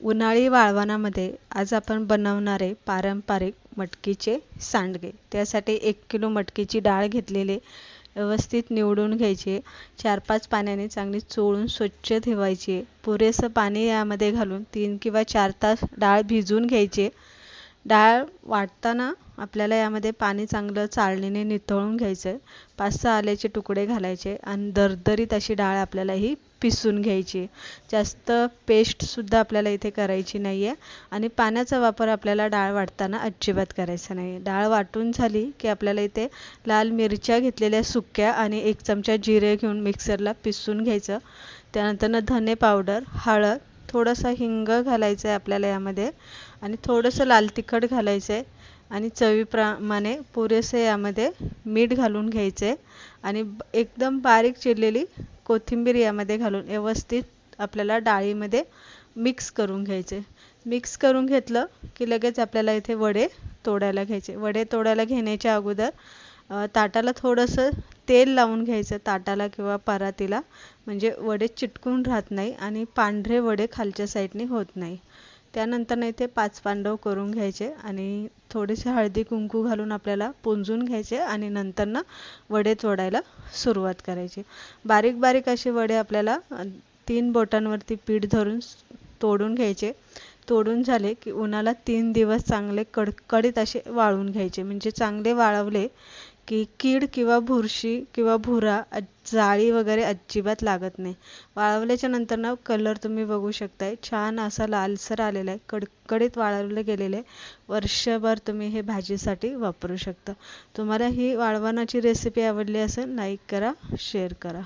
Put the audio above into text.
उन्हाळी वाळवणामध्ये आज आपण बनवणार आहे पारंपरिक मटकीचे सांडगे। त्यासाठी 1 किलो मटकीची डाळ घेतलेली, व्यवस्थित निवडून घ्यायची, 4-5 पाण्याने चांगली चोळून स्वच्छ ठेवायची। पुरेसं पाणी यामध्ये घालून 3 किंवा 4 तास डाळ भिजवून घ्यायची। डाळ वाटताना आपल्याला यामध्ये पाणी चांगलं चाळणीने निथळून घ्यायचं। 5-6 आल्याचे तुकडे घालायचे आणि दरदरीत अशी डाळ आपल्याला ही पिसून घ्यायची। जास्त पेस्ट सुद्धा आपल्याला इथे करायची नाहीये आणि पाण्याचा वापर आपल्याला डाळ वाटताना अजिबात करायचा नाही। डाळ वाटून झाली की आपल्याला इथे लाल मिरच्या घेतलेल्या सुक्या आणि 1 चमचा जिरे घेऊन मिक्सरला पिसून घ्यायचं। त्यानंतर धने पावडर, हळद, थोडासा हिंग घालायचं आहे आपल्याला यामध्ये आणि थोडंसं लाल तिखट घालायचं आहे आणि चवीप्रमाणे पुरेसे यामध्ये मीठ घालून घ्यायचे आणि एकदम बारीक चिरलेली कोथिंबीर यामध्ये घालून व्यवस्थित आपल्याला डाळीमध्ये मिक्स करून घ्यायचे। मिक्स करून घेतलं की लगेच आपल्याला इथे वडे तोडायला घ्यायचे। वडे तोडायला घेण्याच्या अगोदर ताटाला थोडंसं तेल लावून घ्यायचं, ताटाला किंवा परातीला, म्हणजे वडे चिटकून राहत नाही आणि पांढरे वडे खालच्या साईडने होत नाही। त्यानंतर इथे 5 पांडव करून घ्यायचे आणि थोडेसे हळदी कुंकू घालून आपल्याला पुंजून घ्यायचे आणि नंतर वडे तोडायला सुरुवात करायची। बारीक बारीक असे वडे आपल्याला 3 बोटांवरती पीठ धरून तोडून घ्यायचे। तोडून झाले की उन्हाला 3 दिवस चांगले कडकडीत असे वाळून घ्यायचे। म्हणजे चांगले वाळवले की कीड किंवा बुरशी किंवा भुरा, जाळी वगैरे अजिबात लागत नाही। वाळवल्याच्या नंतर कलर तुम्ही बघू शकताय, छान असा लालसर आलेला आहे, कडकडीत वाळवले गेलेले। वर्षभर तुम्ही हे भाजीसाठी वापरू शकता। तुम्हाला ही वाळवणाची रेसिपी आवडली असेल, लाईक करा, शेअर करा।